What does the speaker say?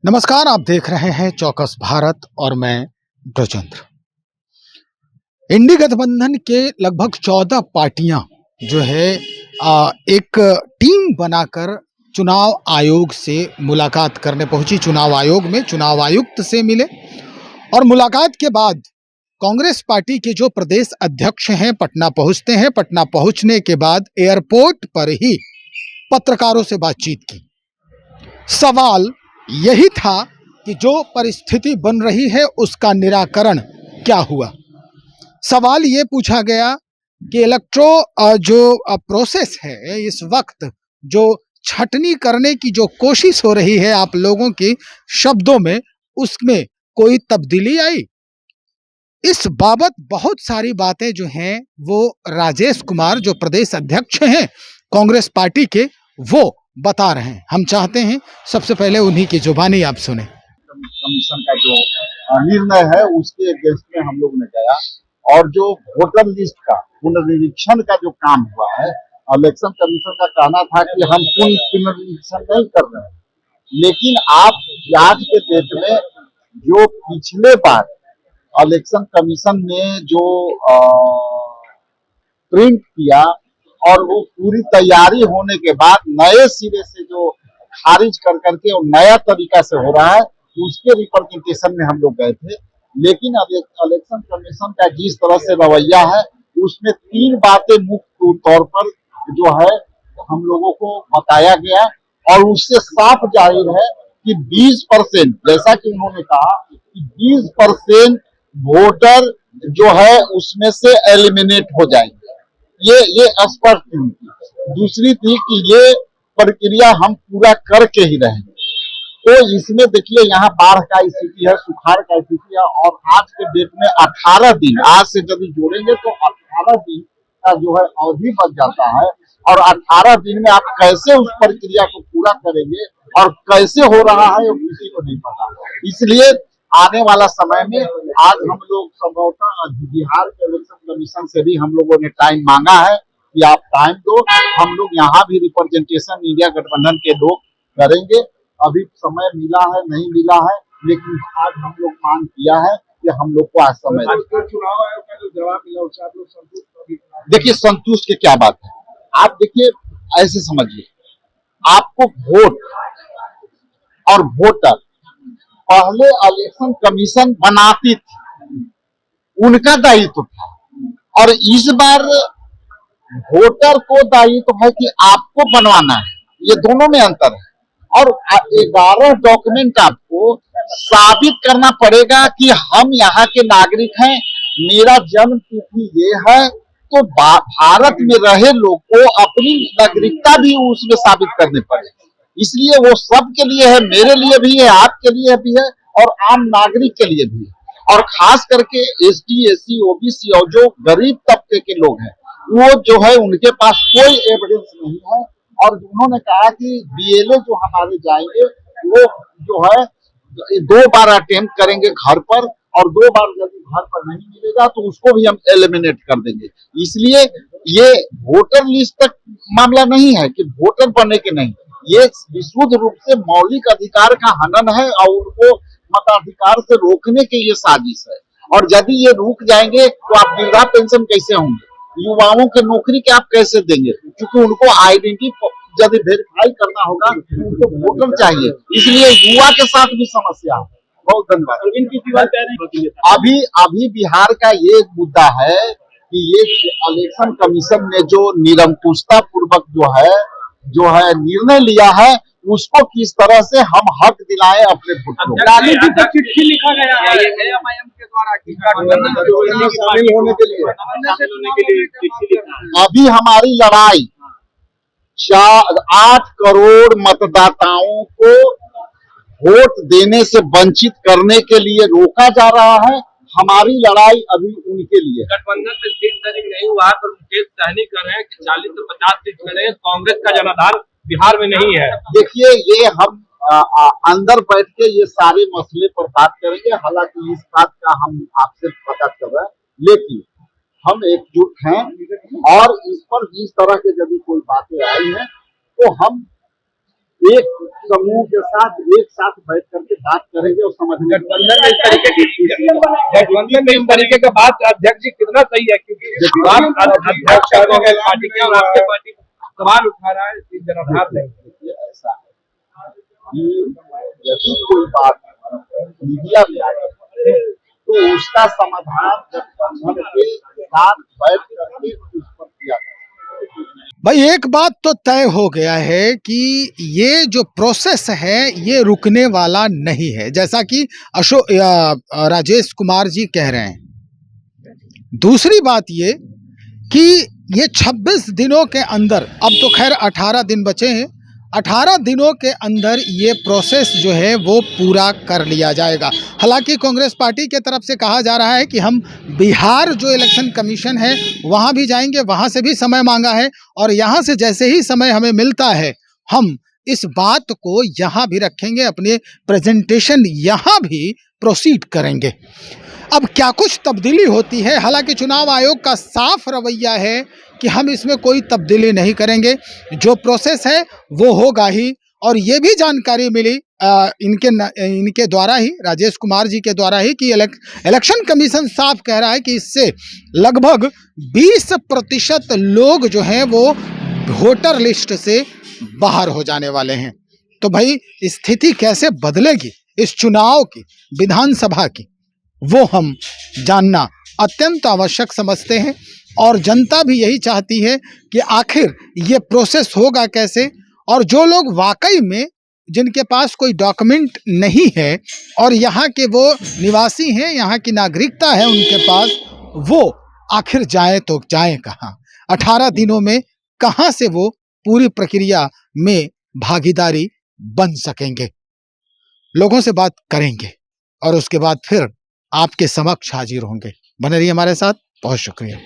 नमस्कार, आप देख रहे हैं चौकस भारत और मैं ब्रजेंद्र। इंडी गठबंधन के लगभग 14 पार्टियां जो है एक टीम बनाकर चुनाव आयोग से मुलाकात करने पहुंची। चुनाव आयोग में चुनाव आयुक्त से मिले और मुलाकात के बाद कांग्रेस पार्टी के जो प्रदेश अध्यक्ष हैं पटना पहुंचते हैं। पटना पहुंचने के बाद एयरपोर्ट पर ही पत्रकारों से बातचीत की। सवाल यही था कि जो परिस्थिति बन रही है उसका निराकरण क्या हुआ। सवाल ये पूछा गया कि जो प्रोसेस है, इस वक्त जो छटनी करने की जो कोशिश हो रही है आप लोगों के शब्दों में, उसमें कोई तब्दीली आई। इस बाबत बहुत सारी बातें जो हैं वो राजेश कुमार जो प्रदेश अध्यक्ष हैं कांग्रेस पार्टी के, वो बता रहे हैं। हम चाहते हैं सबसे पहले उन्हीं की जुबानी आप सुने। कमीशन का जो निर्णय है उसके अगेंस्ट में हम लोग ने गया और जो वोटर लिस्ट का पुनर्निरीक्षण का जो काम हुआ है, इलेक्शन कमीशन का कहना था कि हम पुनर्निरीक्षण नहीं कर रहे हैं, लेकिन आप आज के डेट में जो पिछले बार इलेक्शन कमीशन ने जो प्रिंट किया और वो पूरी तैयारी होने के बाद नए सिरे से जो खारिज कर करके और नया तरीका से हो रहा है, उसके रिप्रेजेंटेशन में हम लोग गए थे। लेकिन अब इलेक्शन कमीशन का जिस तरह से रवैया है, उसमें 3 बातें मुख्य तौर पर जो है हम लोगों को बताया गया और उससे साफ जाहिर है कि 20%, जैसा कि उन्होंने कहा कि 20% वोटर जो है उसमें से एलिमिनेट हो जाएंगे। ये स्पष्ट थी। दूसरी थी कि ये प्रक्रिया हम पूरा करके ही रहेंगे। तो इसमें देखिए यहाँ बाढ़ का स्थिति है, सुखाड़ का स्थिति है और आज के डेट में 18 दिन, आज से यदि जोड़ेंगे तो 18 दिन का जो है अवधि बच जाता है और 18 दिन में आप कैसे उस प्रक्रिया को पूरा करेंगे और कैसे हो रहा है वो किसी को नहीं पता। इसलिए आने वाला समय में आज हम लोग संभवतः बिहार के इलेक्शन कमीशन से भी हम लोगों ने टाइम मांगा है कि आप टाइम दो, हम लोग यहाँ भी रिप्रेजेंटेशन इंडिया गठबंधन के लोग करेंगे। अभी समय मिला है नहीं मिला है, लेकिन आज हम लोग मांग किया है कि हम लोग को आज समय चुनाव आयोग का जो जवाब मिला उससे आप लोग संतुष्ट? देखिए संतुष्ट की क्या बात है, आप देखिए ऐसे समझिए, आपको वोट और वोटर पहले इलेक्शन कमीशन बनाती थी, उनका दायित्व था और इस बार वोटर को दायित्व है कि आपको बनवाना है। ये दोनों में अंतर है और 11 डॉक्यूमेंट आपको साबित करना पड़ेगा कि हम यहाँ के नागरिक हैं, मेरा जन्म तिथि ये है। तो भारत में रहे लोग को अपनी नागरिकता भी उसमें साबित करनी पड़ेगी। इसलिए वो सबके लिए है, मेरे लिए भी है, आपके लिए भी है और आम नागरिक के लिए भी है। और खास करके एसटी, एससी, ओबीसी और जो गरीब तबके के लोग हैं, वो जो है उनके पास कोई एविडेंस नहीं है और उन्होंने कहा कि बीएलओ जो हमारे जाएंगे वो जो है 2 बार अटेम्प्ट करेंगे घर पर और 2 बार यदि घर पर नहीं मिलेगा तो उसको भी हम एलिमिनेट कर देंगे। इसलिए ये वोटर लिस्ट तक मामला नहीं है कि वोटर बनने के नहीं, ये विशुद्ध रूप से मौलिक अधिकार का हनन है और उनको मताधिकार से रोकने की ये साजिश है। और यदि ये रुक जाएंगे तो आप वृद्धा पेंशन कैसे होंगे, युवाओं के नौकरी के आप कैसे देंगे, क्योंकि उनको आइडेंटिटी यदि वेरीफाई करना होगा तो उनको वोटर चाहिए, इसलिए युवा के साथ भी समस्या है। बहुत धन्यवाद। अभी बिहार का ये मुद्दा है कि ये इलेक्शन कमीशन ने जो निरंकुशता पूर्वक जो है निर्णय लिया है, उसको किस तरह से हम हक दिलाएं अपने वोटरों को। चिट्ठी लिखा गया है एएमआईएम के द्वारा शामिल होने के लिए। अभी हमारी लड़ाई 8 करोड़ मतदाताओं को वोट देने से वंचित करने के लिए रोका जा रहा है। हमारी लड़ाई अभी उनके लिए। गठबंधन में सीट दर्ज नहीं हुआ पर मुकेश सहनी कर रहे हैं कि 40 से 50 सीट मिले, कांग्रेस का जनाधार बिहार में नहीं है। देखिए ये हम अंदर बैठ के ये सारे मसले पर बात करेंगे, हालांकि इस बात का हम आपसे पता कर रहे हैं, लेकिन हम एकजुट हैं और इस पर जिस तरह के यदि कोई बातें आई हैं तो हम एक समूह के साथ एक साथ बैठ करके बात करेंगे और समझने गठबंधन में इस तरीके का बात अध्यक्ष जी कितना सही है, क्योंकि आप अध्यक्ष पार्टी के और आपके पार्टी सवाल उठा रहा है इस जनाधार नहीं। ऐसा है कि यदि कोई बात मीडिया में आए तो उसका समाधान गठबंधन के साथ बैठ करके उस पर किया जाए। भाई एक बात तो तय हो गया है कि ये जो प्रोसेस है ये रुकने वाला नहीं है, जैसा कि राजेश कुमार जी कह रहे हैं। दूसरी बात ये कि ये 26 दिनों के अंदर, अब तो खैर 18 दिन बचे हैं, 18 दिनों के अंदर ये प्रोसेस जो है वो पूरा कर लिया जाएगा। हालांकि कांग्रेस पार्टी के तरफ से कहा जा रहा है कि हम बिहार जो इलेक्शन कमीशन है वहाँ भी जाएंगे, वहाँ से भी समय मांगा है और यहाँ से जैसे ही समय हमें मिलता है हम इस बात को यहाँ भी रखेंगे, अपने प्रेजेंटेशन यहाँ भी प्रोसीड करेंगे। अब क्या कुछ तब्दीली होती है, हालांकि चुनाव आयोग का साफ रवैया है कि हम इसमें कोई तब्दीली नहीं करेंगे, जो प्रोसेस है वो होगा ही। और ये भी जानकारी मिली इनके द्वारा ही, राजेश कुमार जी के द्वारा ही, कि इलेक्शन कमीशन साफ कह रहा है कि इससे लगभग 20% लोग जो हैं वो वोटर लिस्ट से बाहर हो जाने वाले हैं। तो भाई स्थिति कैसे बदलेगी इस चुनाव की, विधानसभा की, वो हम जानना अत्यंत आवश्यक समझते हैं। और जनता भी यही चाहती है कि आखिर ये प्रोसेस होगा कैसे, और जो लोग वाकई में जिनके पास कोई डॉक्यूमेंट नहीं है और यहाँ के वो निवासी हैं, यहाँ की नागरिकता है उनके पास, वो आखिर जाए तो जाए कहाँ, 18 दिनों में कहाँ से वो पूरी प्रक्रिया में भागीदारी बन सकेंगे। लोगों से बात करेंगे और उसके बाद फिर आपके समक्ष हाजिर होंगे। बने रहिए हमारे साथ। बहुत शुक्रिया।